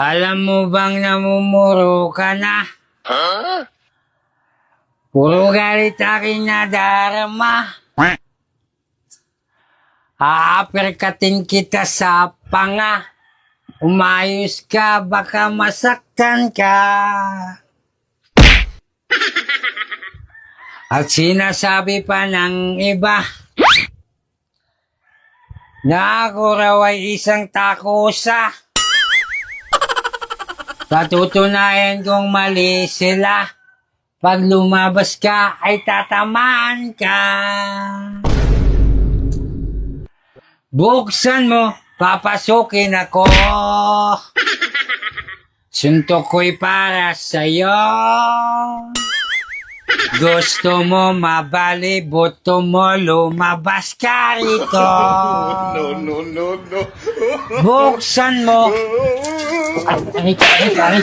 Alam mo bang namumuro ka na? Puro galit aking nadarama. Aaperkatin kita sa panga. Umayos ka, baka masaktan ka. At sinasabi pa ng iba na ako raw ay isang takusa. Patutunayan kong mali sila. Pag lumabas ka ay tatamaan ka. Buksan mo, papasukin ako. Suntok ko'y para sa'yo. Gusto mo mabali, buto mo, lumabas ka rito. No. Buksan mo. Aray.